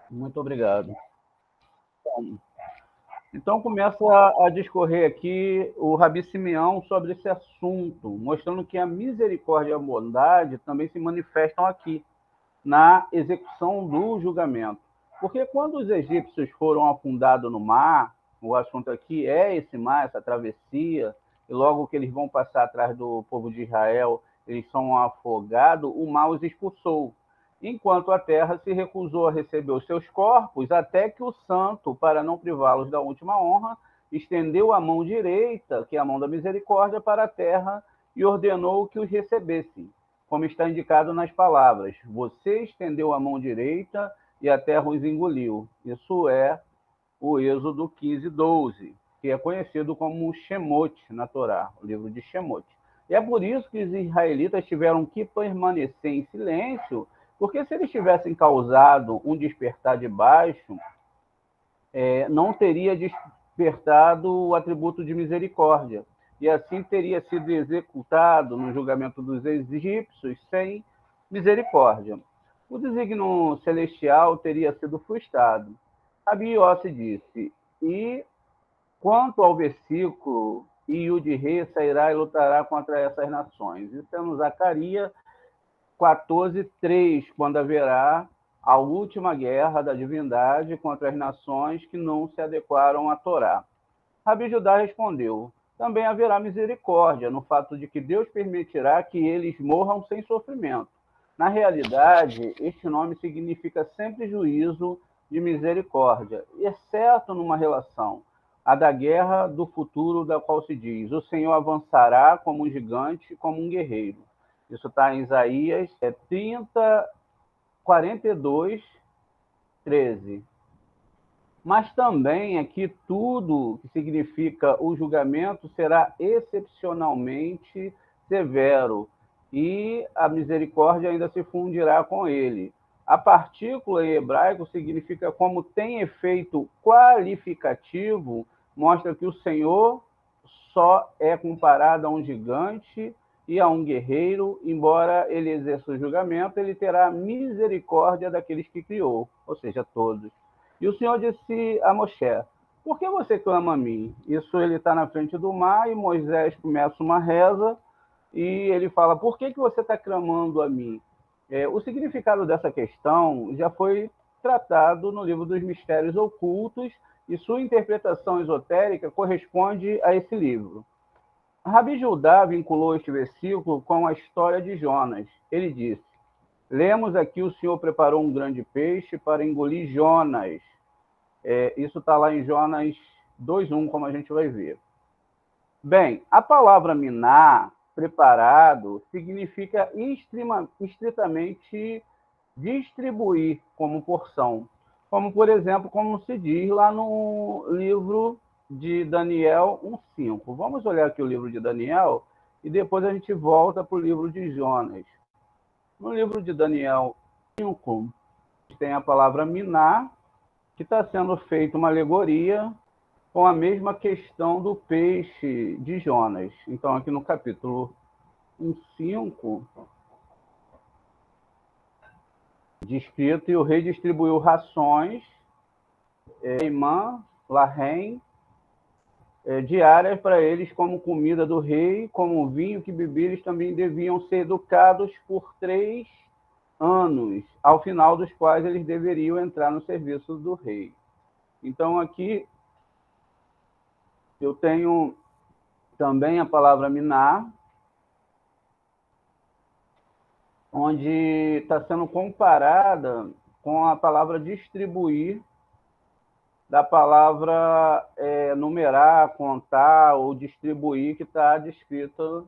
Muito obrigado. Então começa a discorrer aqui o Rabi Simeão sobre esse assunto, mostrando que a misericórdia e a bondade também se manifestam aqui, na execução do julgamento. Porque quando os egípcios foram afundados no mar, o assunto aqui é esse mar, essa travessia, e logo que eles vão passar atrás do povo de Israel, eles são afogados, o mar os expulsou. Enquanto a terra se recusou a receber os seus corpos, até que o santo, para não privá-los da última honra, estendeu a mão direita, que é a mão da misericórdia, para a terra e ordenou que os recebessem, como está indicado nas palavras: você estendeu a mão direita e a terra os engoliu. Isso é o Êxodo 15:12, que é conhecido como Shemot na Torá, o livro de Shemot. E é por isso que os israelitas tiveram que permanecer em silêncio, porque se eles tivessem causado um despertar de baixo, não teria despertado o atributo de misericórdia. E assim teria sido executado no julgamento dos egípcios sem misericórdia. O desígnio celestial teria sido frustrado. Rabi Yossi disse: e quanto ao versículo, e o de rei sairá e lutará contra essas nações. Isso é no Zacarias 14:3, quando haverá a última guerra da divindade contra as nações que não se adequaram à Torá. Rabi Judá respondeu: também haverá misericórdia no fato de que Deus permitirá que eles morram sem sofrimento. Na realidade, este nome significa sempre juízo de misericórdia, exceto numa relação, a da guerra do futuro, da qual se diz: o Senhor avançará como um gigante, como um guerreiro. Isso está em Isaías 30, 42, 13. Mas também aqui tudo que significa o julgamento será excepcionalmente severo, e a misericórdia ainda se fundirá com ele. A partícula em hebraico significa, como tem efeito qualificativo, mostra que o Senhor só é comparado a um gigante e a um guerreiro. Embora ele exerça o julgamento, ele terá misericórdia daqueles que criou, ou seja, todos. E o Senhor disse a Moshe: por que você clama a mim? Isso, ele está na frente do mar, e Moisés começa uma reza, e ele fala: por que você está clamando a mim? O significado dessa questão já foi tratado no livro dos Mistérios Ocultos, e sua interpretação esotérica corresponde a esse livro. Rabi Judá vinculou este versículo com a história de Jonas. Ele disse: lemos aqui: o Senhor preparou um grande peixe para engolir Jonas. Isso está lá em Jonas 2:1, como a gente vai ver. Bem, a palavra minar, preparado, significa estritamente distribuir como porção. Como, por exemplo, como se diz lá no livro de Daniel 1:5. Vamos olhar aqui o livro de Daniel e depois a gente volta para o livro de Jonas. No livro de Daniel 5, tem a palavra minar, que está sendo feita uma alegoria com a mesma questão do peixe de Jonas. Então, aqui no capítulo 1:5, descrito: e o rei distribuiu rações, Imã, Larém, diárias para eles como comida do rei, como vinho que beber. Eles também deviam ser educados por 3 anos, ao final dos quais eles deveriam entrar no serviço do rei. Então, aqui eu tenho também a palavra minar, onde está sendo comparada com a palavra distribuir, da palavra numerar, contar ou distribuir, que está descrito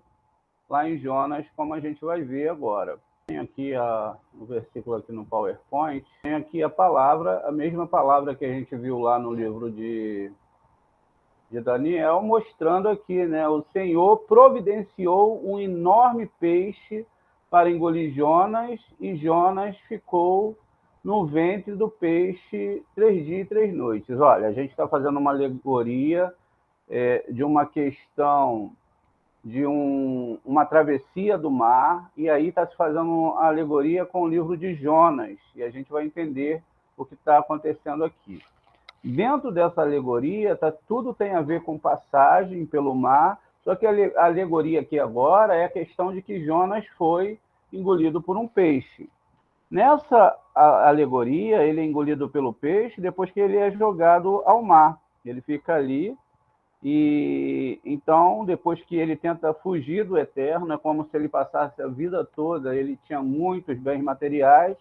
lá em Jonas, como a gente vai ver agora. Tem aqui o versículo aqui no PowerPoint, tem aqui a palavra, a mesma palavra que a gente viu lá no livro de Daniel, mostrando aqui, né? O Senhor providenciou um enorme peixe para engolir Jonas, e Jonas ficou no ventre do peixe 3 dias e 3 noites. Olha, a gente está fazendo uma alegoria de uma questão de uma travessia do mar, e aí está se fazendo uma alegoria com o livro de Jonas, e a gente vai entender o que está acontecendo aqui. Dentro dessa alegoria, tudo tem a ver com passagem pelo mar, só que a alegoria aqui agora é a questão de que Jonas foi engolido por um peixe. Nessa alegoria, ele é engolido pelo peixe depois que ele é jogado ao mar. Ele fica ali e então, depois que ele tenta fugir do eterno, é como se ele passasse a vida toda, ele tinha muitos bens materiais,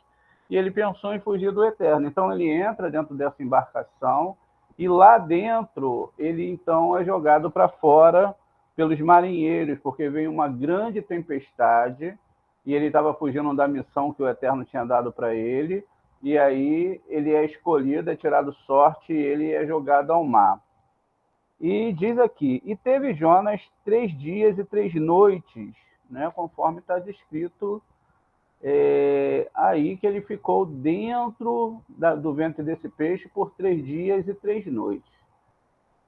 e ele pensou em fugir do eterno. Então, ele entra dentro dessa embarcação, e lá dentro, ele então é jogado para fora pelos marinheiros, porque veio uma grande tempestade, e ele estava fugindo da missão que o eterno tinha dado para ele, e aí ele é escolhido, é tirado sorte, e ele é jogado ao mar. E diz aqui, e teve Jonas 3 dias e 3 noites, né, conforme está descrito aí, que ele ficou dentro do ventre desse peixe por 3 dias e 3 noites.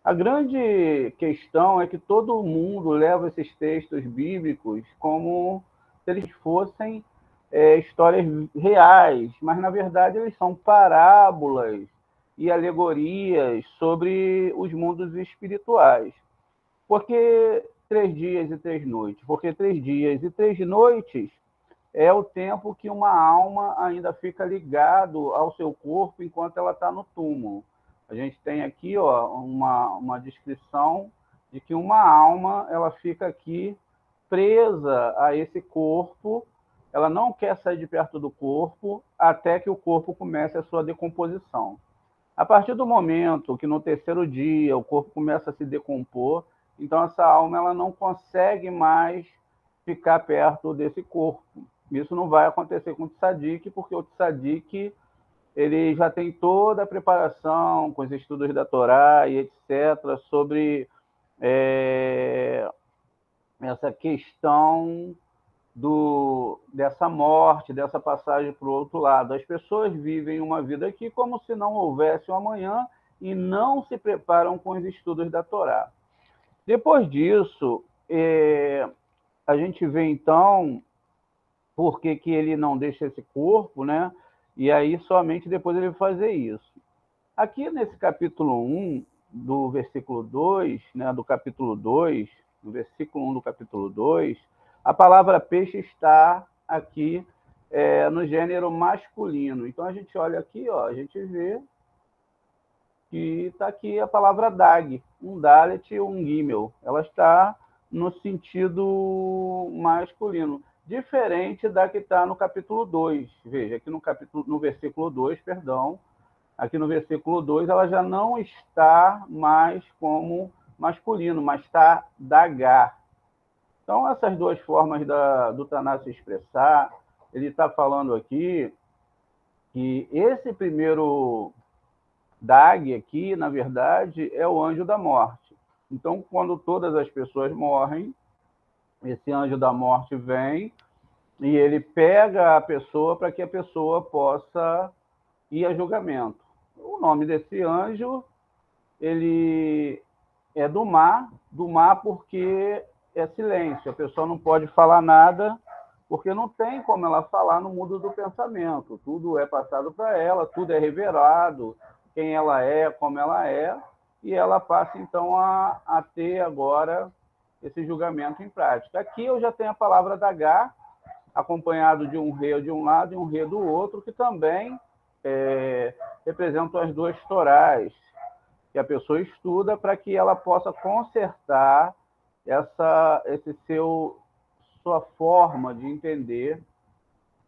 A grande questão é que todo mundo leva esses textos bíblicos como se eles fossem histórias reais, mas na verdade eles são parábolas e alegorias sobre os mundos espirituais. Por que 3 dias e 3 noites? Porque 3 dias e 3 noites é o tempo que uma alma ainda fica ligado ao seu corpo enquanto ela está no túmulo. A gente tem aqui uma descrição de que uma alma ela fica aqui presa a esse corpo, ela não quer sair de perto do corpo até que o corpo comece a sua decomposição. A partir do momento que no terceiro dia o corpo começa a se decompor, então essa alma ela não consegue mais ficar perto desse corpo. Isso não vai acontecer com o tzadik, porque o tzadik ele já tem toda a preparação com os estudos da Torá e etc. sobre essa questão dessa morte, dessa passagem para o outro lado. As pessoas vivem uma vida aqui como se não houvesse um amanhã e não se preparam com os estudos da Torá. Depois disso, a gente vê então por que ele não deixa esse corpo, né? E aí somente depois ele vai fazer isso. Aqui nesse capítulo 1, do versículo 2, né, do capítulo 2, no versículo 1 do capítulo 2, a palavra peixe está aqui no gênero masculino. Então a gente olha aqui, a gente vê que está aqui a palavra dag, um dalet e um gimel. Ela está no sentido masculino, diferente da que está no capítulo 2. Veja, aqui no versículo 2, perdão, aqui no versículo 2, ela já não está mais como masculino, mas está dagar. Então, essas duas formas do Tanakh se expressar, ele está falando aqui que esse primeiro dag aqui, na verdade, é o anjo da morte. Então, quando todas as pessoas morrem, esse anjo da morte vem e ele pega a pessoa para que a pessoa possa ir a julgamento. O nome desse anjo, ele é do mar porque é silêncio, a pessoa não pode falar nada, porque não tem como ela falar no mundo do pensamento, tudo é passado para ela, tudo é revelado, quem ela é, como ela é, e ela passa então a ter agora esse julgamento em prática. Aqui eu já tenho a palavra dagar, acompanhado de um rei de um lado e um rei do outro, que também representam as duas Torás, que a pessoa estuda para que ela possa consertar sua forma de entender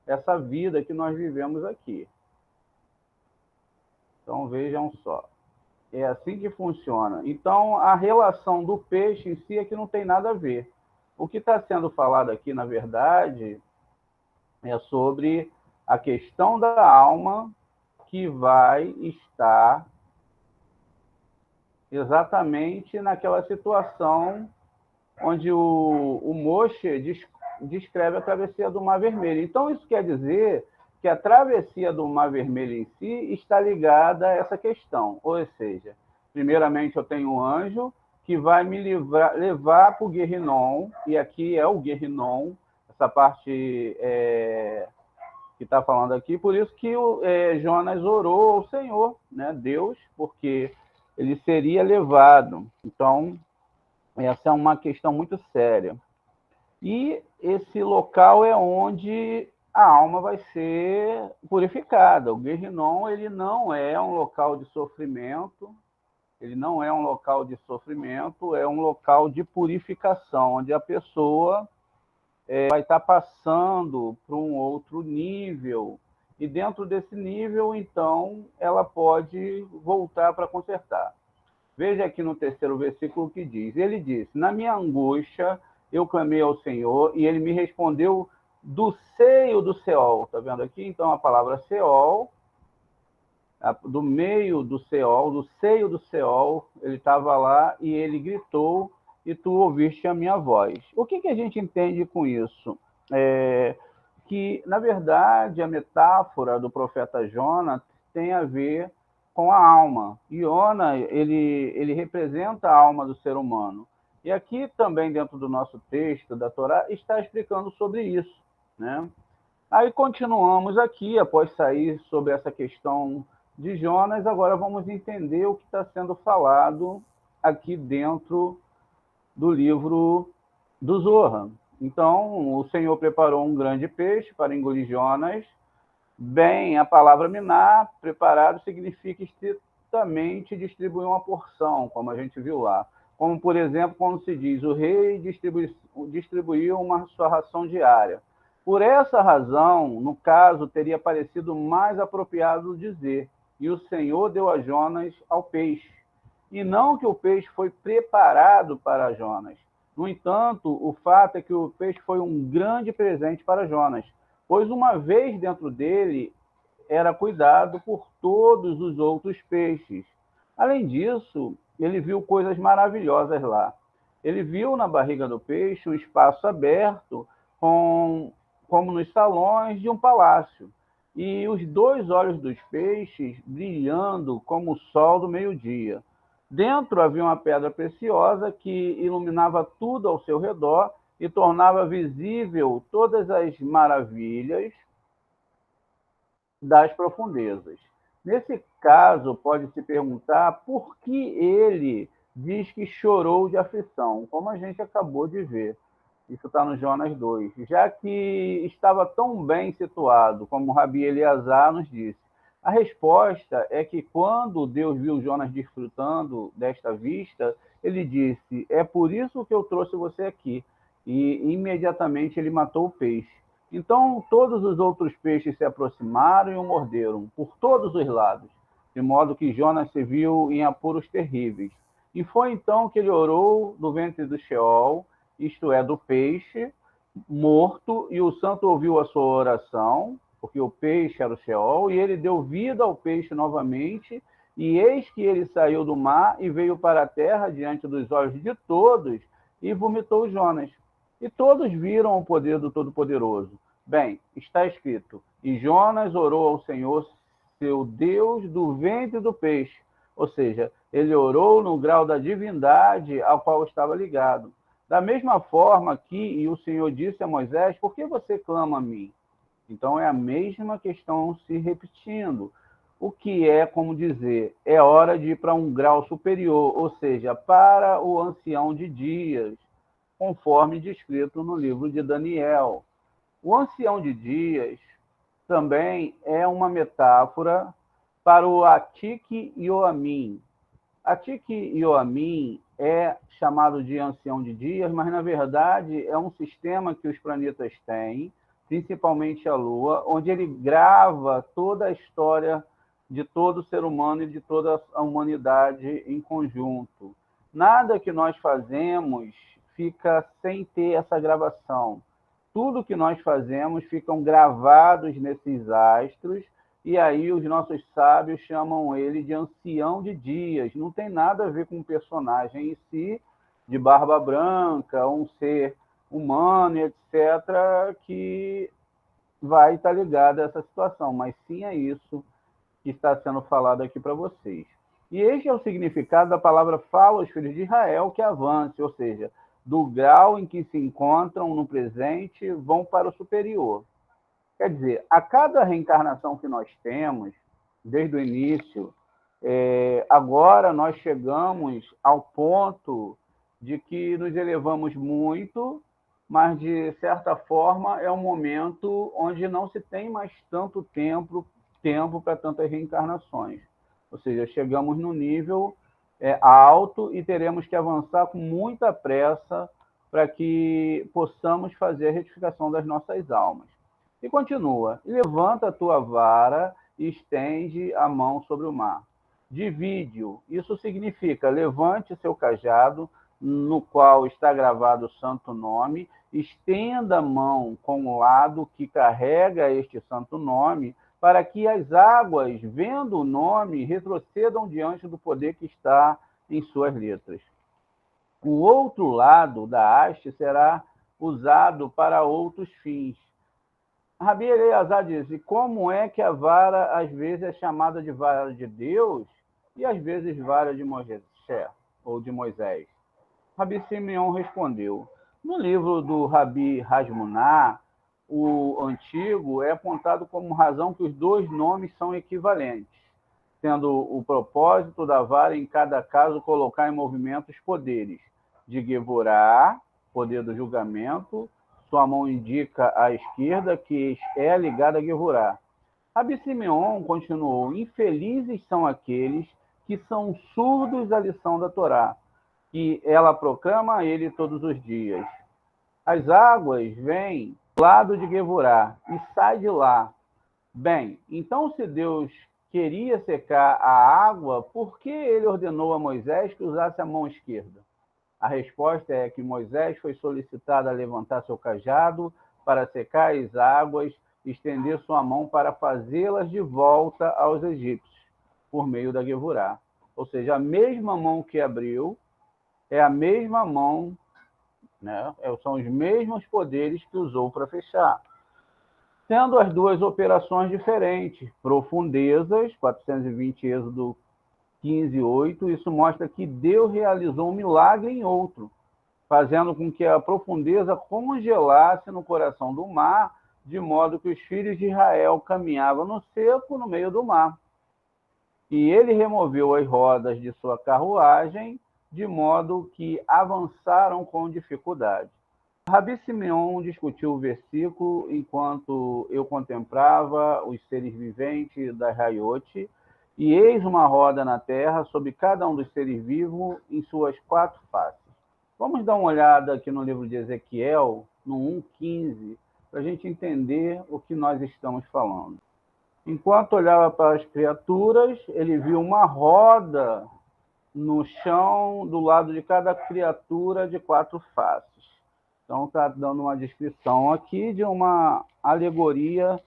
essa vida que nós vivemos aqui. Então, vejam só. É assim que funciona. Então, a relação do peixe em si é que não tem nada a ver. O que está sendo falado aqui, na verdade, é sobre a questão da alma que vai estar exatamente naquela situação onde o Moshe descreve a travessia do Mar Vermelho. Então, isso quer dizer que a travessia do Mar Vermelho em si está ligada a essa questão. Ou seja, primeiramente eu tenho um anjo que vai me levar para o Guerrinom, e aqui é o Guerrinom, essa parte que está falando aqui, por isso que Jonas orou ao Senhor, né, Deus, porque ele seria levado. Então, essa é uma questão muito séria. E esse local é onde a alma vai ser purificada. O Guerrinom, ele não é um local de sofrimento, ele não é um local de sofrimento, é um local de purificação, onde a pessoa vai estar passando para um outro nível, e dentro desse nível, então, ela pode voltar para consertar. Veja aqui no terceiro versículo que diz, ele disse, na minha angústia eu clamei ao Senhor, e ele me respondeu do seio do Seol. Está vendo aqui? Então, a palavra Seol, do meio do Seol, do seio do Seol, ele estava lá e ele gritou, e tu ouviste a minha voz. O que a gente entende com isso? Que, na verdade, a metáfora do profeta Jonas tem a ver com a alma. Iona, ele representa a alma do ser humano. E aqui também, dentro do nosso texto da Torá, está explicando sobre isso, né? Aí continuamos aqui, após sair sobre essa questão de Jonas, agora vamos entender o que está sendo falado aqui dentro do livro do Zohar. Então, o Senhor preparou um grande peixe para engolir Jonas. Bem, a palavra minar, preparado, significa estritamente distribuir uma porção, como a gente viu lá. Como, por exemplo, quando se diz, o rei distribuiu uma sua ração diária. Por essa razão, no caso, teria parecido mais apropriado dizer, e o Senhor deu a Jonas ao peixe. E não que o peixe foi preparado para Jonas. No entanto, o fato é que o peixe foi um grande presente para Jonas, pois uma vez dentro dele, era cuidado por todos os outros peixes. Além disso, ele viu coisas maravilhosas lá. Ele viu na barriga do peixe um espaço aberto, como nos salões de um palácio, e os dois olhos dos peixes brilhando como o sol do meio-dia. Dentro havia uma pedra preciosa que iluminava tudo ao seu redor e tornava visível todas as maravilhas das profundezas. Nesse caso, pode-se perguntar por que ele diz que chorou de aflição, como a gente acabou de ver. Isso está no Jonas 2. Já que estava tão bem situado, como o Rabi Eleazar nos disse. A resposta é que quando Deus viu Jonas desfrutando desta vista, ele disse, é por isso que eu trouxe você aqui. E imediatamente ele matou o peixe. Então todos os outros peixes se aproximaram e o morderam, por todos os lados, de modo que Jonas se viu em apuros terríveis. E foi então que ele orou do ventre do Sheol, isto é, do peixe morto, e o santo ouviu a sua oração, porque o peixe era o Sheol, e ele deu vida ao peixe novamente, e eis que ele saiu do mar e veio para a terra diante dos olhos de todos, e vomitou Jonas. E todos viram o poder do Todo-Poderoso. Bem, está escrito, e Jonas orou ao Senhor, seu Deus, do ventre do peixe. Ou seja, ele orou no grau da divindade ao qual estava ligado. Da mesma forma que, e o Senhor disse a Moisés, por que você clama a mim? Então é a mesma questão se repetindo. O que é, como dizer, é hora de ir para um grau superior, ou seja, para o ancião de dias, conforme descrito no livro de Daniel. O ancião de dias também é uma metáfora para o Atik Yoamim. Atik Yoamim é chamado de ancião de dias, mas na verdade é um sistema que os planetas têm, principalmente a Lua, onde ele grava toda a história de todo ser humano e de toda a humanidade em conjunto. Nada que nós fazemos fica sem ter essa gravação. Tudo que nós fazemos ficam gravados nesses astros, e aí os nossos sábios chamam ele de ancião de dias. Não tem nada a ver com um personagem em si, de barba branca, um ser humano, etc., que vai estar ligado a essa situação, mas sim é isso que está sendo falado aqui para vocês. E este é o significado da palavra fala aos filhos de Israel que avance, ou seja, do grau em que se encontram no presente, vão para o superior. Quer dizer, a cada reencarnação que nós temos, desde o início, agora nós chegamos ao ponto de que nos elevamos muito, mas, de certa forma, é um momento onde não se tem mais tanto tempo para tantas reencarnações. Ou seja, chegamos no nível alto e teremos que avançar com muita pressa para que possamos fazer a retificação das nossas almas. E continua: levanta a tua vara e estende a mão sobre o mar. Divide-o. Isso significa: levante seu cajado, no qual está gravado o santo nome, estenda a mão com o lado que carrega este santo nome, para que as águas, vendo o nome, retrocedam diante do poder que está em suas letras. O outro lado da haste será usado para outros fins. Rabi Eleazar diz: e como é que a vara às vezes é chamada de vara de Deus e às vezes vara de Moisés ou de Moisés? Rabi Simeão respondeu: no livro do Rabi Hasmuná, o antigo é apontado como razão que os dois nomes são equivalentes, sendo o propósito da vara em cada caso colocar em movimento os poderes de Gevorá, poder do julgamento, sua mão indica à esquerda, que é ligada a Gevorá. Rabi Simeão continuou: infelizes são aqueles que são surdos à lição da Torá, que ela proclama a ele todos os dias. As águas vêm do lado de Gevorá e saem de lá. Bem, então se Deus queria secar a água, por que ele ordenou a Moisés que usasse a mão esquerda? A resposta é que Moisés foi solicitado a levantar seu cajado para secar as águas e estender sua mão para fazê-las de volta aos egípcios, por meio da Gevorá. Ou seja, a mesma mão que abriu é a mesma mão, né? São os mesmos poderes que usou para fechar. Sendo as duas operações diferentes, profundezas, 420 Êxodo 15:8, isso mostra que Deus realizou um milagre em outro, fazendo com que a profundeza congelasse no coração do mar, de modo que os filhos de Israel caminhavam no seco, no meio do mar. E ele removeu as rodas de sua carruagem, de modo que avançaram com dificuldade. Rabi Simeão discutiu o versículo enquanto eu contemplava os seres viventes da Raiote, e eis uma roda na terra sobre cada um dos seres vivos em suas 4 faces. Vamos dar uma olhada aqui no livro de Ezequiel, no 1:15, para a gente entender o que nós estamos falando. Enquanto olhava para as criaturas, ele viu uma roda no chão, do lado de cada criatura, de 4 faces. Então, está dando uma descrição aqui de uma alegoria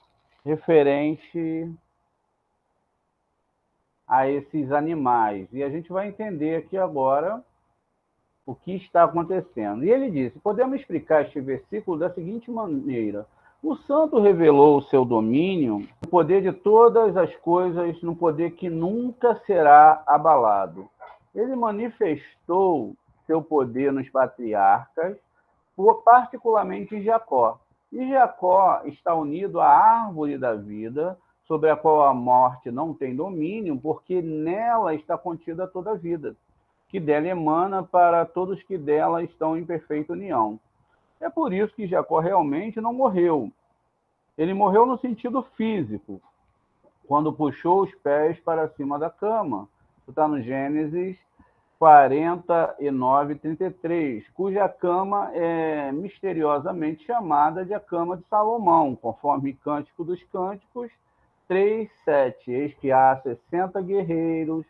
referente a esses animais. E a gente vai entender aqui agora o que está acontecendo. E ele disse: podemos explicar este versículo da seguinte maneira: o santo revelou o seu domínio, o poder de todas as coisas, no poder que nunca será abalado. Ele manifestou seu poder nos patriarcas, particularmente em Jacó. E Jacó está unido à árvore da vida, sobre a qual a morte não tem domínio, porque nela está contida toda a vida, que dela emana para todos que dela estão em perfeita união. É por isso que Jacó realmente não morreu. Ele morreu no sentido físico, quando puxou os pés para cima da cama. Isso está no Gênesis 49:33, cuja cama é misteriosamente chamada de a cama de Salomão, conforme Cântico dos Cânticos 3:7. Eis que há 60 guerreiros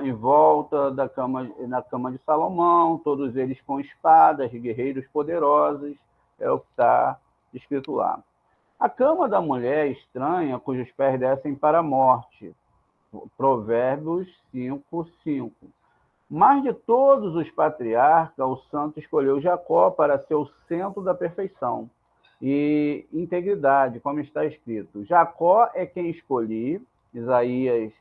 em volta na cama de Salomão, todos eles com espadas, guerreiros poderosos, é o que está escrito lá. A cama da mulher estranha, cujos pés descem para a morte, Provérbios 5:5. Mas de todos os patriarcas, o santo escolheu Jacó para ser o centro da perfeição e integridade, como está escrito. Jacó é quem escolhi, Isaías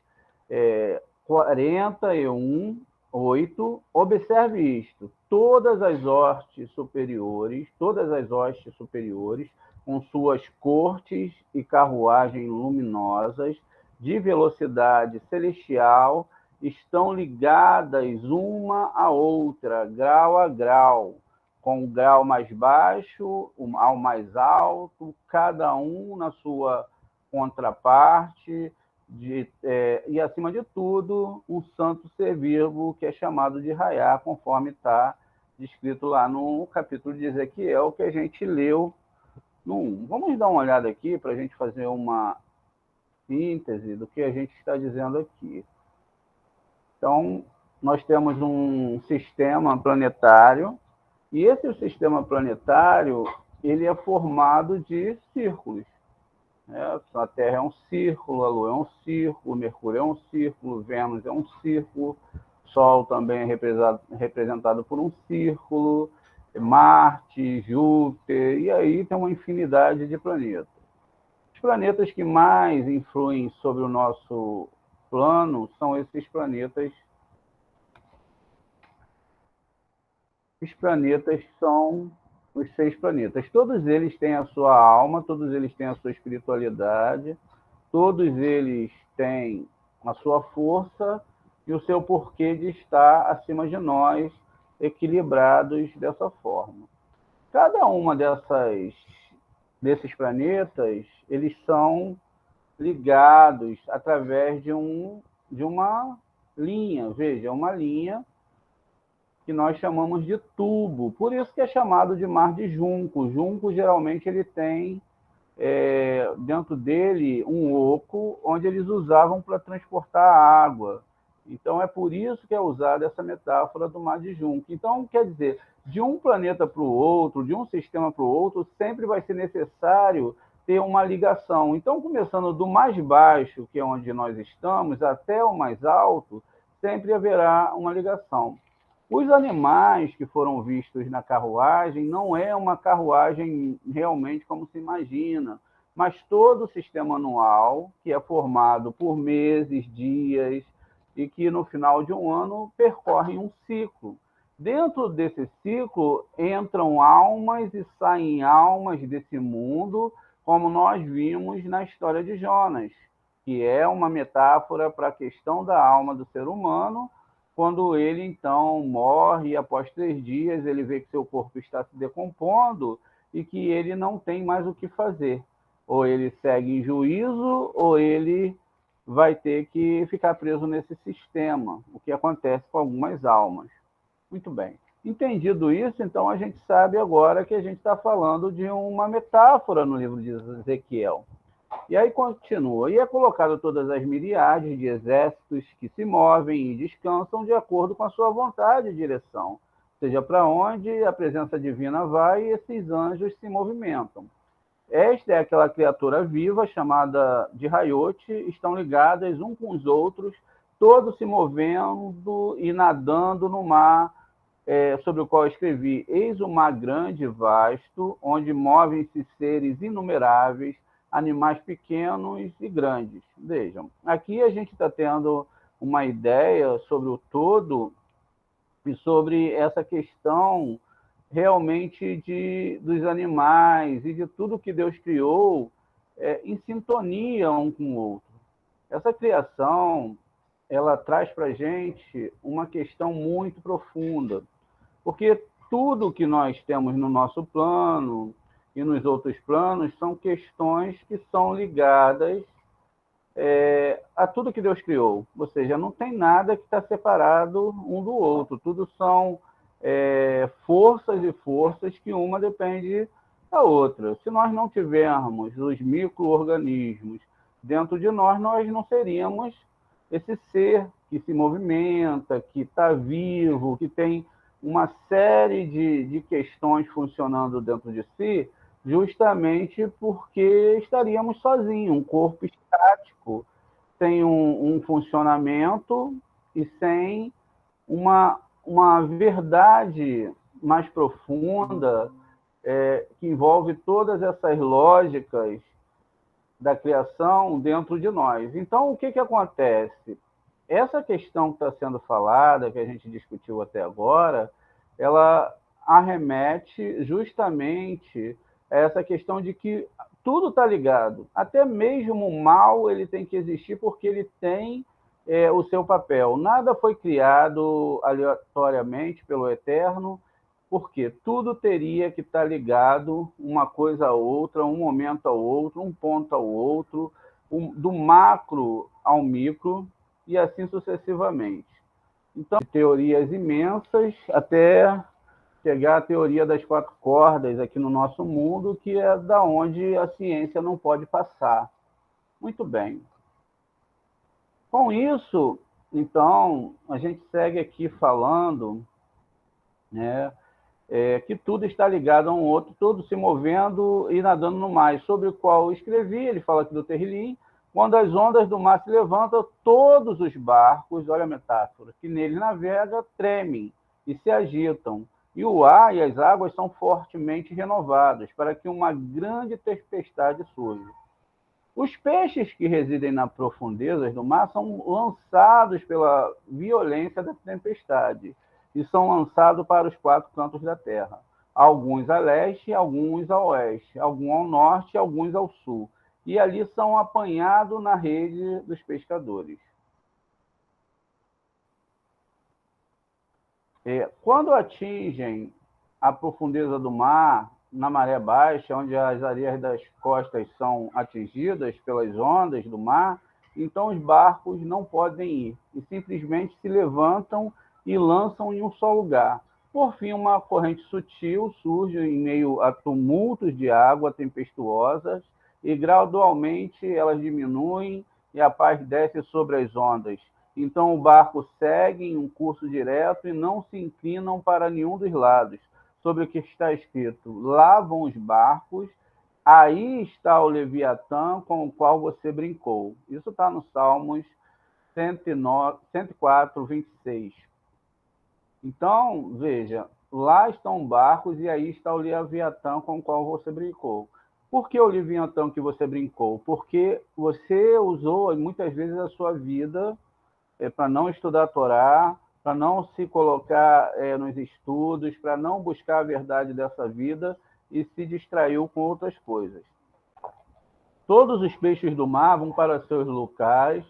41:8, observe isto: todas as hostes superiores, com suas cortes e carruagens luminosas de velocidade celestial, estão ligadas uma à outra, grau a grau, com o grau mais baixo ao mais alto, cada um na sua contraparte, e, acima de tudo, um santo ser vivo que é chamado de Raiá, conforme está descrito lá no capítulo de Ezequiel, que a gente leu no 1. Vamos dar uma olhada aqui para a gente fazer uma síntese do que a gente está dizendo aqui. Então, nós temos um sistema planetário, e esse sistema planetário ele é formado de círculos. A Terra é um círculo, a Lua é um círculo, Mercúrio é um círculo, Vênus é um círculo, Sol também é representado por um círculo, Marte, Júpiter, e aí tem uma infinidade de planetas. Os planetas que mais influem sobre o nosso plano são esses planetas. Os planetas são os 6 planetas. Todos eles têm a sua alma, todos eles têm a sua espiritualidade, todos eles têm a sua força e o seu porquê de estar acima de nós, equilibrados dessa forma. Cada uma desses planetas, eles são ligados através de uma linha. Veja, uma linha que nós chamamos de tubo. Por isso que é chamado de mar de junco. Junco, geralmente, ele tem dentro dele um oco, onde eles usavam para transportar água. Então, é por isso que é usada essa metáfora do mar de junco. Então, quer dizer, de um planeta para o outro, de um sistema para o outro, sempre vai ser necessário ter uma ligação. Então, começando do mais baixo, que é onde nós estamos, até o mais alto, sempre haverá uma ligação. Os animais que foram vistos na carruagem não é uma carruagem realmente como se imagina, mas todo o sistema anual, que é formado por meses, dias, e que no final de um ano percorrem um ciclo. Dentro desse ciclo entram almas e saem almas desse mundo, como nós vimos na história de Jonas, que é uma metáfora para a questão da alma do ser humano, quando ele, então, morre e após 3 dias ele vê que seu corpo está se decompondo e que ele não tem mais o que fazer. Ou ele segue em juízo, ou ele vai ter que ficar preso nesse sistema, o que acontece com algumas almas. Muito bem. Entendido isso, então a gente sabe agora que a gente está falando de uma metáfora no livro de Ezequiel. E aí continua, e é colocado todas as miríades de exércitos que se movem e descansam de acordo com a sua vontade e direção, seja para onde a presença divina vai e esses anjos se movimentam. Esta é aquela criatura viva chamada de Hayote, estão ligadas uns com os outros, todos se movendo e nadando no mar, sobre o qual escrevi: eis o mar grande e vasto, onde movem-se seres inumeráveis, animais pequenos e grandes. Vejam, aqui a gente está tendo uma ideia sobre o todo e sobre essa questão realmente dos animais e de tudo que Deus criou em sintonia um com o outro. Essa criação, ela traz para a gente uma questão muito profunda, porque tudo que nós temos no nosso plano e nos outros planos são questões que são ligadas a tudo que Deus criou. Ou seja, não tem nada que está separado um do outro. Tudo são forças e forças que uma depende da outra. Se nós não tivermos os micro-organismos dentro de nós, nós não seríamos esse ser que se movimenta, que está vivo, que tem uma série de questões funcionando dentro de si, justamente porque estaríamos sozinhos, um corpo estático, sem um funcionamento e sem uma verdade mais profunda que envolve todas essas lógicas da criação dentro de nós. Então, o que acontece? essa questão que está sendo falada, que a gente discutiu até agora, ela arremete justamente a essa questão de que tudo está ligado. Até mesmo o mal ele tem que existir porque ele tem o seu papel. Nada foi criado aleatoriamente pelo Eterno, porque tudo teria que estar ligado, uma coisa a outra, um momento ao outro, um ponto ao outro, do macro ao micro, e assim sucessivamente. Então, teorias imensas até chegar à teoria das quatro cordas aqui no nosso mundo, que é da onde a ciência não pode passar. Muito bem. Com isso, então, a gente segue aqui falando, né, que tudo está ligado a um outro, tudo se movendo e nadando no mar, sobre o qual eu escrevi, ele fala aqui do Terrilim, quando as ondas do mar se levantam, todos os barcos, olha a metáfora, que neles navega, tremem e se agitam, e o ar e as águas são fortemente renovados, para que uma grande tempestade surja. Os peixes que residem nas profundezas do mar são lançados pela violência da tempestade e são lançados para os quatro cantos da terra. Alguns a leste, alguns a oeste, alguns ao norte e alguns ao sul. E ali são apanhados na rede dos pescadores. Quando atingem a profundeza do mar, na maré baixa, onde as areias das costas são atingidas pelas ondas do mar, então os barcos não podem ir e simplesmente se levantam e lançam em um só lugar. Por fim, uma corrente sutil surge em meio a tumultos de água tempestuosas e gradualmente elas diminuem e a paz desce sobre as ondas. Então o barco segue em um curso direto e não se inclinam para nenhum dos lados. Sobre o que está escrito: lavam os barcos, aí está o Leviatã com o qual você brincou. Isso está no Salmos 104, 26. Então, veja, lá estão barcos e aí está o Leviatã com o qual você brincou. Por que o Leviatã que você brincou? Porque você usou muitas vezes a sua vida para não estudar a Torá, para não se colocar nos estudos, para não buscar a verdade dessa vida e se distraiu com outras coisas. Todos os peixes do mar vão para seus locais,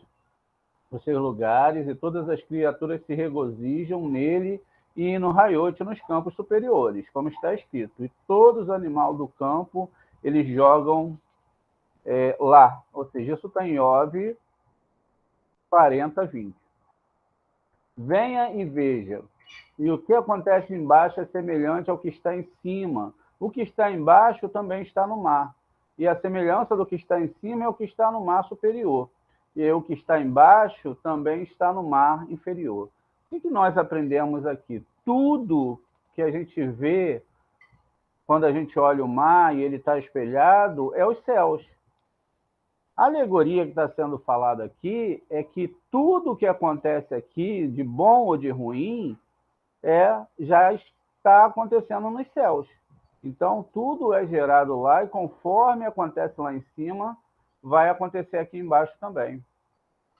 os seus lugares, e todas as criaturas se regozijam nele e no raiote nos campos superiores, como está escrito. E todos os animais do campo, eles jogam lá. Ou seja, isso está em Iov 40, 20. Venha e veja. E o que acontece embaixo é semelhante ao que está em cima. O que está embaixo também está no mar. E a semelhança do que está em cima é o que está no mar superior. E o que está embaixo também está no mar inferior. O que nós aprendemos aqui? Tudo que a gente vê quando a gente olha o mar e ele está espelhado é os céus. A alegoria que está sendo falada aqui é que tudo que acontece aqui, de bom ou de ruim, já está acontecendo nos céus. Então, tudo é gerado lá e conforme acontece lá em cima, vai acontecer aqui embaixo também.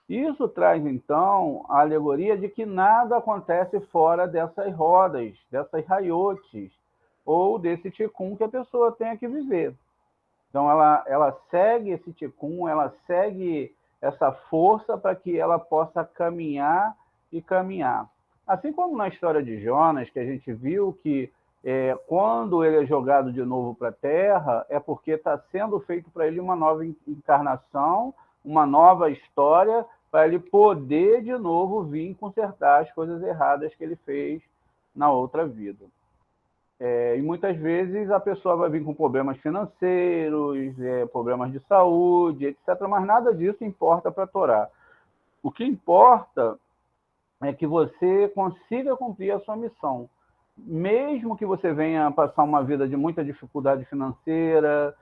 Isso traz, então, a alegoria de que nada acontece fora dessas rodas, dessas raiotes, ou desse ticum que a pessoa tem que viver. Então, ela segue esse ticum, ela segue essa força para que ela possa caminhar e caminhar. Assim como na história de Jonas, que a gente viu que quando ele é jogado de novo para a Terra, é porque está sendo feito para ele uma nova encarnação, uma nova história, para ele poder de novo vir consertar as coisas erradas que ele fez na outra vida. E muitas vezes a pessoa vai vir com problemas financeiros, problemas de saúde, etc. Mas nada disso importa para a Torá. O que importa é que você consiga cumprir a sua missão. Mesmo que você venha passar uma vida de muita dificuldade financeira,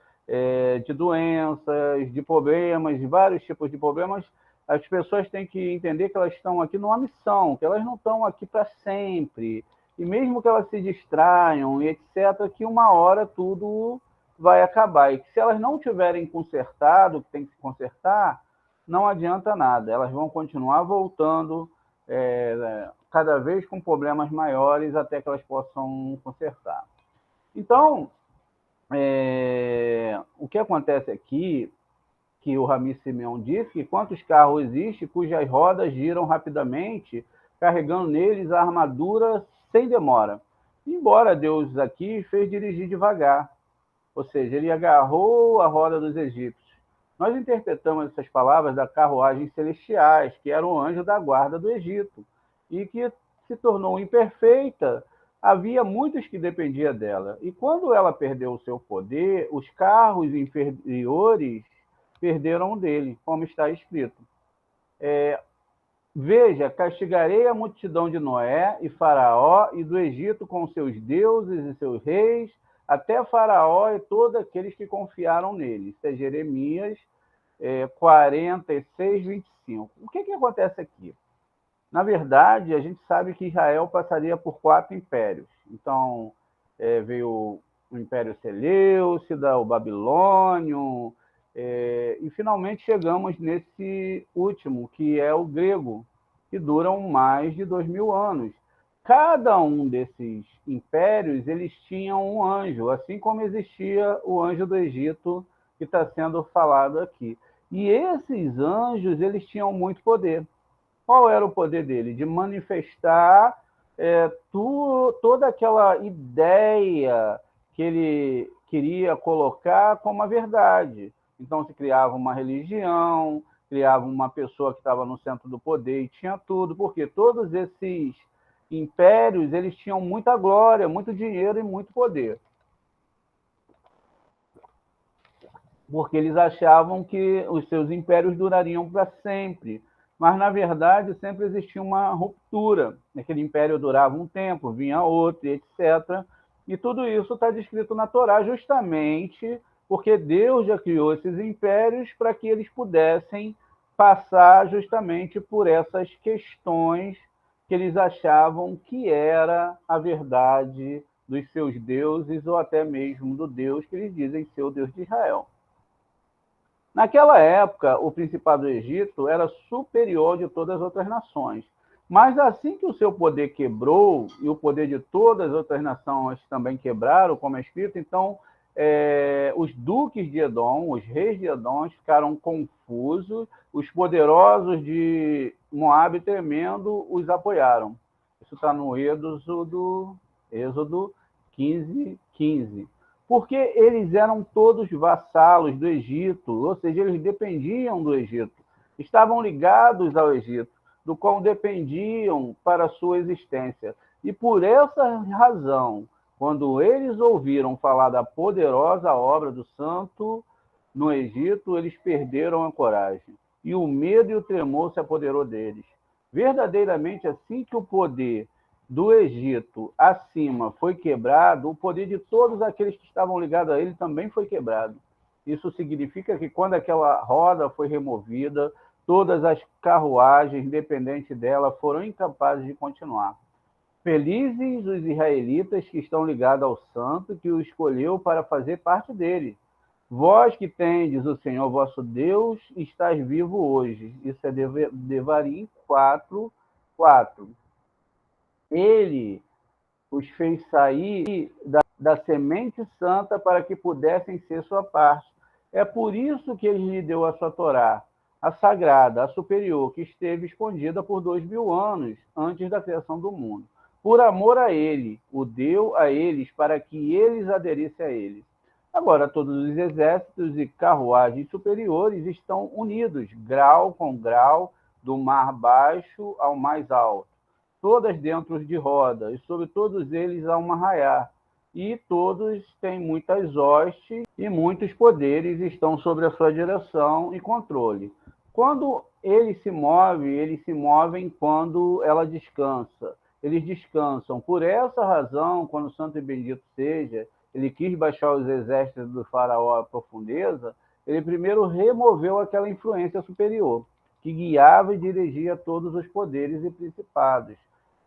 de doenças, de problemas, de vários tipos de problemas, as pessoas têm que entender que elas estão aqui numa missão, que elas não estão aqui para sempre. E mesmo que elas se distraiam, etc., que uma hora tudo vai acabar. E que se elas não tiverem consertado o que tem que se consertar, não adianta nada, elas vão continuar voltando cada vez com problemas maiores até que elas possam consertar. Então, o que acontece aqui, que o Rami Simeão disse, que quantos carros existem cujas rodas giram rapidamente, carregando neles a armadura sem demora. Embora Deus aqui fez dirigir devagar, ou seja, ele agarrou a roda dos egípcios. Nós interpretamos essas palavras da carruagem celestiais, que era o anjo da guarda do Egito, e que se tornou imperfeita. Havia muitos que dependiam dela. E quando ela perdeu o seu poder, os carros inferiores perderam dele, como está escrito. Veja, castigarei a multidão de Noé e Faraó e do Egito com seus deuses e seus reis, até Faraó e todos aqueles que confiaram nele. Isso é Jeremias 46, 25. O que acontece aqui? Na verdade, a gente sabe que Israel passaria por 4 impérios. Então, veio o Império Seleucida, o Babilônio, e finalmente chegamos nesse último, que é o grego, que duram mais de 2000 anos. Cada um desses impérios, eles tinham um anjo, assim como existia o anjo do Egito, que está sendo falado aqui. E esses anjos, eles tinham muito poder. Qual era o poder dele? De manifestar toda aquela ideia que ele queria colocar como a verdade. Então, se criava uma religião, criava uma pessoa que estava no centro do poder e tinha tudo, porque todos esses impérios, eles tinham muita glória, muito dinheiro e muito poder. Porque eles achavam que os seus impérios durariam para sempre. Mas, na verdade, sempre existia uma ruptura. Aquele império durava um tempo, vinha outro, etc. E tudo isso está descrito na Torá justamente porque Deus já criou esses impérios para que eles pudessem passar justamente por essas questões que eles achavam que era a verdade dos seus deuses ou até mesmo do Deus que eles dizem ser o Deus de Israel. Naquela época, o Principado do Egito era superior de todas as outras nações. Mas assim que o seu poder quebrou, e o poder de todas as outras nações também quebraram, como é escrito, então os duques de Edom, os reis de Edom, ficaram confusos, os poderosos de Moabe tremendo os apoiaram. Isso está no Êxodo 15, 15. Porque eles eram todos vassalos do Egito, ou seja, eles dependiam do Egito, estavam ligados ao Egito, do qual dependiam para a sua existência. E por essa razão, quando eles ouviram falar da poderosa obra do santo no Egito, eles perderam a coragem. E o medo e o tremor se apoderou deles. Verdadeiramente, assim que o poder do Egito acima foi quebrado, o poder de todos aqueles que estavam ligados a ele também foi quebrado. Isso significa que quando aquela roda foi removida, todas as carruagens dependentes dela foram incapazes de continuar. Felizes os israelitas que estão ligados ao santo, que o escolheu para fazer parte dele. Vós que tendes o Senhor vosso Deus, estáis vivo hoje. Isso é Devarim 4, 4. Ele os fez sair da semente santa para que pudessem ser sua parte. É por isso que ele lhe deu a sua Torá, a sagrada, a superior, que esteve escondida por 2000 anos antes da criação do mundo. Por amor a ele, o deu a eles para que eles aderissem a ele. Agora, todos os exércitos e carruagens superiores estão unidos, grau com grau, do mar baixo ao mais alto, todas dentro de roda, e sobre todos eles há uma arraiá. E todos têm muitas hostes e muitos poderes estão sobre a sua direção e controle. Quando eles se movem quando ela descansa. Eles descansam. Por essa razão, quando o santo e bendito seja, ele quis baixar os exércitos do faraó à profundeza, ele primeiro removeu aquela influência superior, que guiava e dirigia todos os poderes e principados.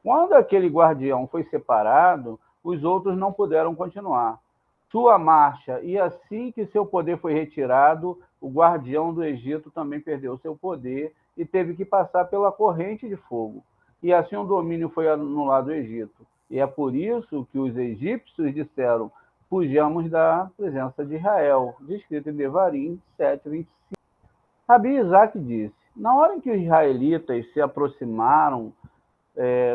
Quando aquele guardião foi separado, os outros não puderam continuar. sua marcha, e assim que seu poder foi retirado, o guardião do Egito também perdeu seu poder e teve que passar pela corrente de fogo. E assim o domínio foi anulado do Egito. E é por isso que os egípcios disseram: fujamos da presença de Israel, descrito em Devarim 7:25. Rabi Isaac disse: na hora em que os israelitas se aproximaram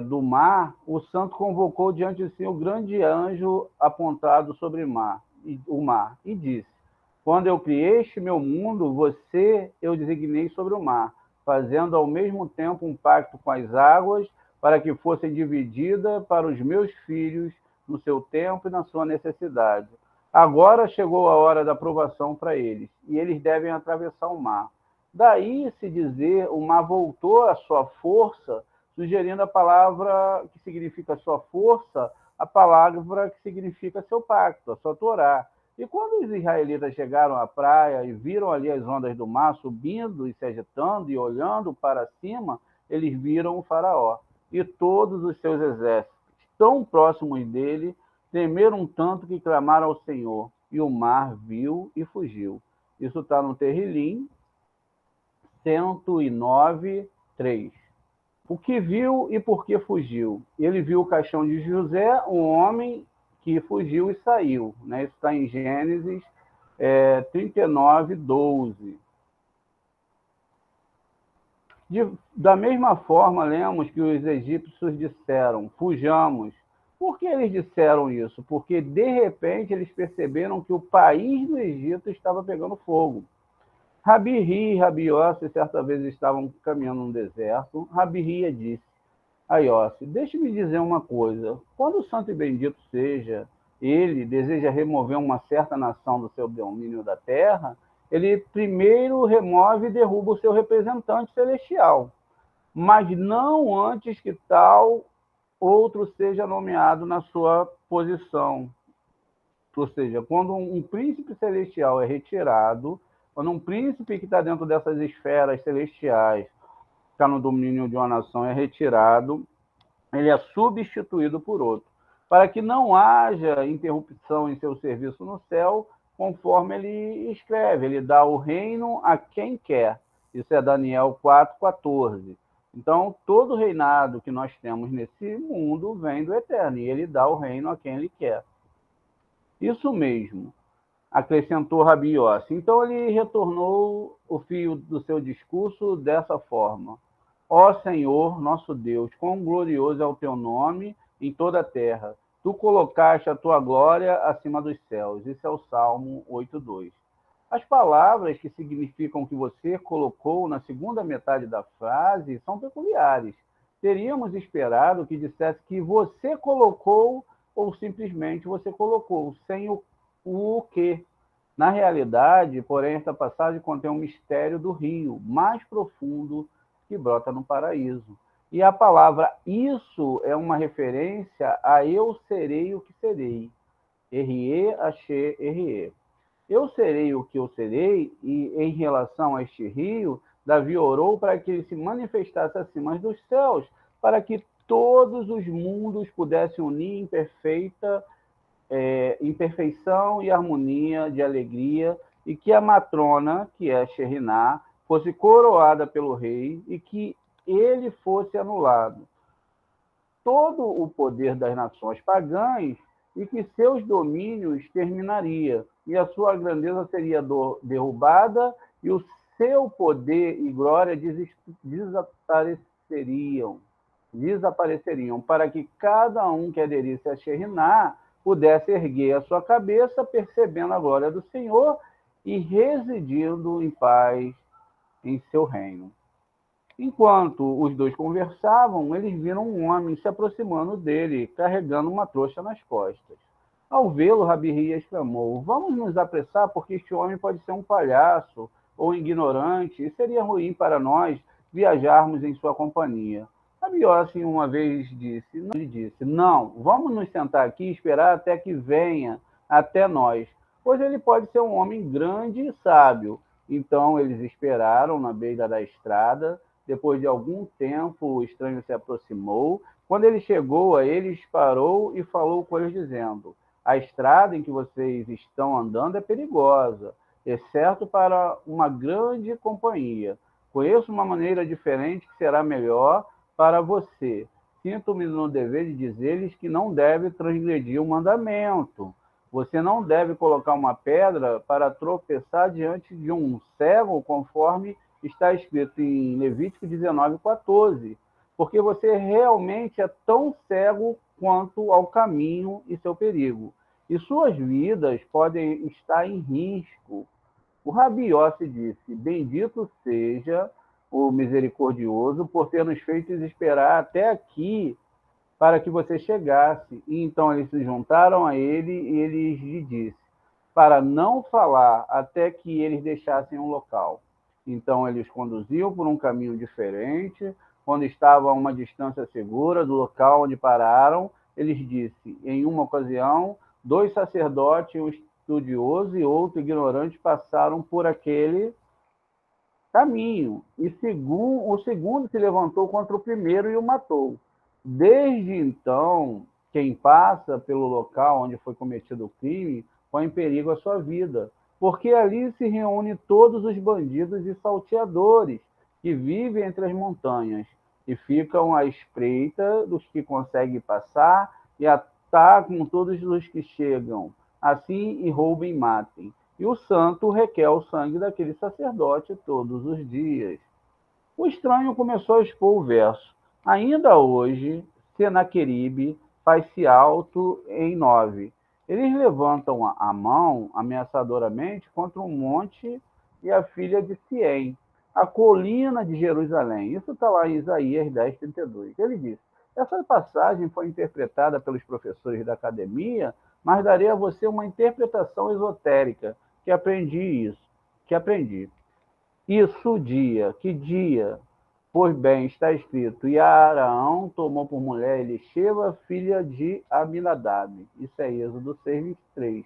do mar, o santo convocou diante de si o grande anjo apontado sobre o mar e disse: quando eu criei este meu mundo, você eu designei sobre o mar, fazendo ao mesmo tempo um pacto com as águas, para que fossem divididas para os meus filhos no seu tempo e na sua necessidade. Agora chegou a hora da provação para eles, e eles devem atravessar o mar. Daí se dizer, o mar voltou à sua força, sugerindo a palavra que significa sua força, a palavra que significa seu pacto, a sua Torá. E quando os israelitas chegaram à praia e viram ali as ondas do mar subindo e se agitando e olhando para cima, eles viram o faraó e todos os seus exércitos, tão próximos dele, temeram tanto que clamaram ao Senhor, e o mar viu e fugiu. Isso está no Terrilim 109:3. O que viu e por que fugiu? Ele viu o caixão de José, um homem que fugiu e saiu. Né? Isso está em Gênesis 39:12. Da mesma forma, lemos que os egípcios disseram: fujamos. Por que eles disseram isso? Porque, de repente, eles perceberam que o país do Egito estava pegando fogo. Rabi Ri e Rabi Yossi certa vez estavam caminhando no deserto. Rabi Ria disse a Yossi: deixe-me dizer uma coisa. Quando o santo e bendito seja, ele deseja remover uma certa nação do seu domínio da terra, ele primeiro remove e derruba o seu representante celestial, mas não antes que tal outro seja nomeado na sua posição. Ou seja, quando um príncipe celestial é retirado, quando um príncipe que está dentro dessas esferas celestiais, está no domínio de uma nação, é retirado, ele é substituído por outro, para que não haja interrupção em seu serviço no céu, conforme ele escreve, ele dá o reino a quem quer. Isso é Daniel 4:14. Então, todo reinado que nós temos nesse mundo vem do Eterno, e ele dá o reino a quem ele quer. Isso mesmo, acrescentou Rabi Yossi. Então ele retornou o fio do seu discurso dessa forma: ó Senhor, nosso Deus, quão glorioso é o teu nome em toda a terra. Tu colocaste a tua glória acima dos céus. Isso é o Salmo 8:2. As palavras que significam que você colocou na segunda metade da frase são peculiares. Teríamos esperado que dissesse que você colocou ou simplesmente você colocou, sem o que. Na realidade, porém, esta passagem contém um mistério do rio mais profundo que brota no paraíso. E a palavra isso é uma referência a eu serei o que serei. Errie, achei, errie. Eu serei o que eu serei, e em relação a este rio, Davi orou para que ele se manifestasse acima dos céus, para que todos os mundos pudessem unir em perfeição e harmonia de alegria, e que a matrona, que é Sheriná, fosse coroada pelo rei e que ele fosse anulado todo o poder das nações pagãs e que seus domínios terminaria, e a sua grandeza seria derrubada, e o seu poder e glória desapareceriam, para que cada um que aderisse a Sheriná pudesse erguer a sua cabeça, percebendo a glória do Senhor e residindo em paz em seu reino. Enquanto os dois conversavam, eles viram um homem se aproximando dele, carregando uma trouxa nas costas. Ao vê-lo, Rabi Ria exclamou: vamos nos apressar, porque este homem pode ser um palhaço ou ignorante, e seria ruim para nós viajarmos em sua companhia. Rabi Yossi uma vez disse: não, vamos nos sentar aqui e esperar até que venha até nós, pois ele pode ser um homem grande e sábio. Então eles esperaram na beira da estrada. Depois de algum tempo, o estranho se aproximou. Quando ele chegou a eles, parou e falou com eles, dizendo: a estrada em que vocês estão andando é perigosa, exceto para uma grande companhia. Conheço uma maneira diferente que será melhor para você. Sinto-me no dever de dizer-lhes que não deve transgredir o mandamento. Você não deve colocar uma pedra para tropeçar diante de um cego, conforme está escrito em Levítico 19:14, porque você realmente é tão cego quanto ao caminho e seu perigo, e suas vidas podem estar em risco. O Rabi Yossi disse: bendito seja o misericordioso por ter nos feito esperar até aqui para que você chegasse. E então eles se juntaram a ele e ele lhe disse, para não falar até que eles deixassem um local. Então eles conduziam por um caminho diferente. Quando estavam a uma distância segura do local onde pararam, eles disse, em uma ocasião, 2 sacerdotes, um estudioso e outro ignorante, passaram por aquele caminho, e o segundo se levantou contra o primeiro e o matou. Desde então, quem passa pelo local onde foi cometido o crime põe em perigo a sua vida, porque ali se reúnem todos os bandidos e salteadores que vivem entre as montanhas e ficam à espreita dos que conseguem passar e atacam todos os que chegam, assim e roubem e matem. E o santo requer o sangue daquele sacerdote todos os dias. O estranho começou a expor o verso. Ainda hoje, Senaqueribe faz-se alto em 9. Eles levantam a mão ameaçadoramente contra um monte e a filha de Siém, a colina de Jerusalém. Isso está lá em Isaías 10:32. Ele diz, essa passagem foi interpretada pelos professores da academia, mas darei a você uma interpretação esotérica, que aprendi. Isso dia, que dia? Pois bem, está escrito, e Araão tomou por mulher Elisheba, filha de Aminadab. Isso é Êxodo 6:23.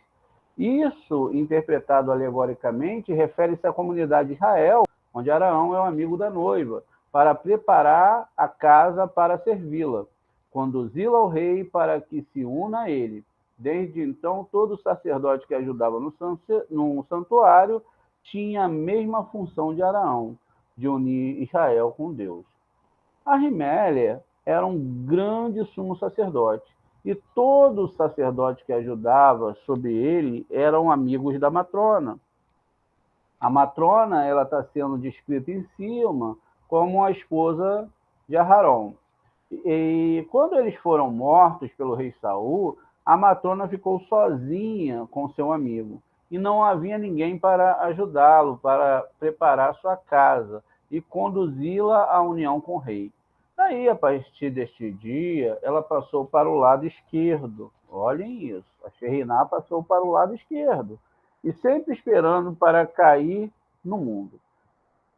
Isso, interpretado alegoricamente, refere-se à comunidade de Israel, onde Araão é o amigo da noiva, para preparar a casa para servi-la, conduzi-la ao rei para que se una a ele. Desde então, todo sacerdote que ajudava no santuário tinha a mesma função de Araão, de unir Israel com Deus. Ahimelech era um grande sumo sacerdote, e todo o sacerdote que ajudava sob ele eram amigos da matrona. A matrona ela está sendo descrita em cima como a esposa de Aharon. E quando eles foram mortos pelo rei Saul, a matrona ficou sozinha com seu amigo e não havia ninguém para ajudá-lo, para preparar sua casa e conduzi-la à união com o rei. Daí, a partir deste dia, ela passou para o lado esquerdo. Olhem isso, a Sheriná passou para o lado esquerdo e sempre esperando para cair no mundo.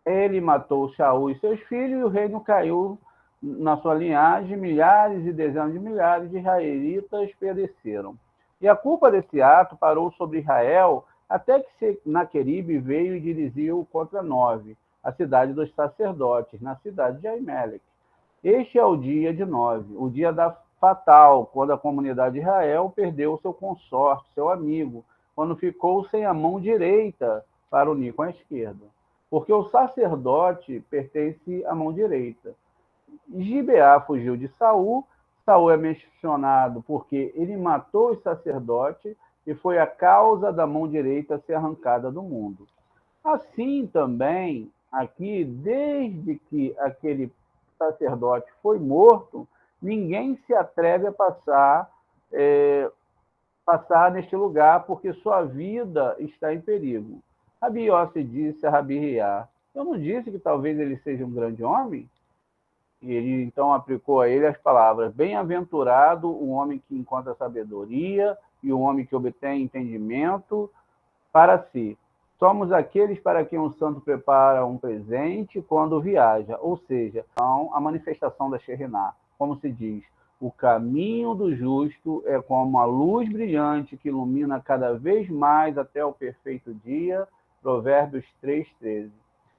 Ele matou Saul e seus filhos e o reino caiu na sua linhagem, milhares e dezenas de milhares de israelitas pereceram. E a culpa desse ato parou sobre Israel até que Senaqueribe veio e dirigiu contra Nove, a cidade dos sacerdotes, na cidade de Ahimelech. Este é o dia de Nove, o dia da fatal, quando a comunidade de Israel perdeu seu consorte, seu amigo, quando ficou sem a mão direita para unir com a esquerda. Porque o sacerdote pertence à mão direita. Gibeá fugiu de Saul. Saul é mencionado porque ele matou os sacerdotes e foi a causa da mão direita ser arrancada do mundo. Assim também, aqui, desde que aquele sacerdote foi morto, ninguém se atreve a passar neste lugar, porque sua vida está em perigo. Rabi Yossi disse a Rabi Riá, eu não disse que talvez ele seja um grande homem? E ele então aplicou a ele as palavras, bem-aventurado o homem que encontra sabedoria e o homem que obtém entendimento para si. Somos aqueles para quem o santo prepara um presente quando viaja, ou seja, a manifestação da Sheriná, como se diz, o caminho do justo é como a luz brilhante que ilumina cada vez mais até o perfeito dia, Provérbios 3:13.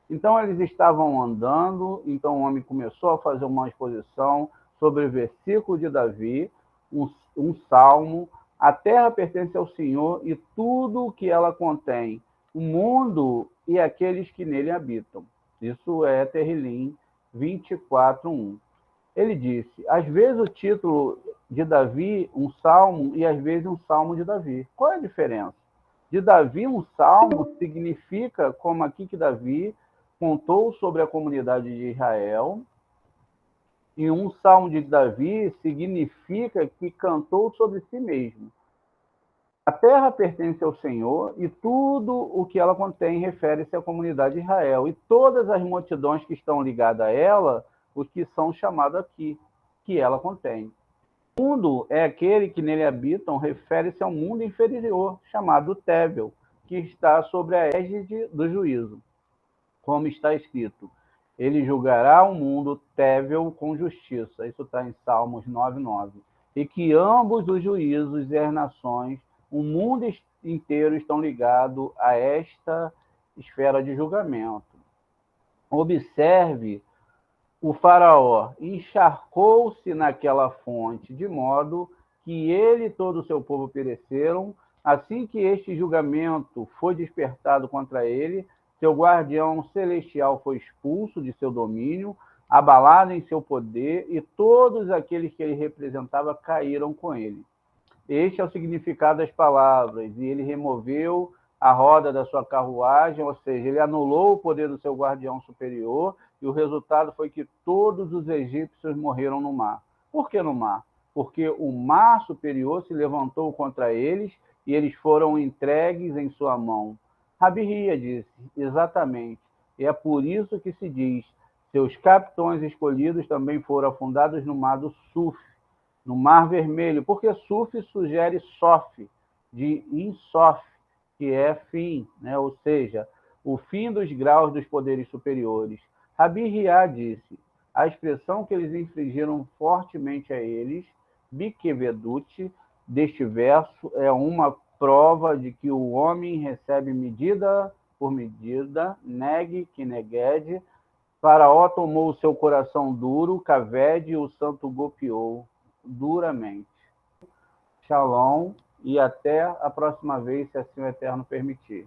Então eles estavam andando, então o homem começou a fazer uma exposição sobre o versículo de Davi, um salmo, A terra pertence ao Senhor e tudo o que ela contém, o mundo e aqueles que nele habitam. Isso é Terrilim 24:1. Ele disse, às vezes o título de Davi, um salmo, e às vezes um salmo de Davi. Qual é a diferença? De Davi, um salmo significa, como aqui que Davi contou sobre a comunidade de Israel, e um salmo de Davi significa que cantou sobre si mesmo. A terra pertence ao Senhor e tudo o que ela contém refere-se à comunidade de Israel. E todas as multidões que estão ligadas a ela, os que são chamados aqui, que ela contém. O mundo é aquele que nele habitam, refere-se ao mundo inferior, chamado Tével, que está sobre a égide do juízo. Como está escrito, ele julgará o mundo Tével com justiça. Isso está em Salmos 9:9. E que ambos os juízos e as nações, o mundo inteiro estão ligados a esta esfera de julgamento. Observe o faraó encharcou-se naquela fonte, de modo que ele e todo o seu povo pereceram. Assim que este julgamento foi despertado contra ele, seu guardião celestial foi expulso de seu domínio, abalado em seu poder, e todos aqueles que ele representava caíram com ele. Este é o significado das palavras, e ele removeu a roda da sua carruagem, ou seja, ele anulou o poder do seu guardião superior, e o resultado foi que todos os egípcios morreram no mar. Por que no mar? Porque o mar superior se levantou contra eles e eles foram entregues em sua mão. Rabi Hia disse, exatamente, e é por isso que se diz, seus capitões escolhidos também foram afundados no mar do Suf, no Mar Vermelho, porque Suf sugere Sof, de Insof, que é fim, né? Ou seja, o fim dos graus dos poderes superiores. Rabi Hia disse, a expressão que eles infligiram fortemente a eles, Bikevedut, deste verso, é uma prova de que o homem recebe medida por medida, neg que neged, Faraó tomou o seu coração duro, Kaved, o santo golpeou duramente. Shalom e até a próxima vez, se assim o Eterno permitir.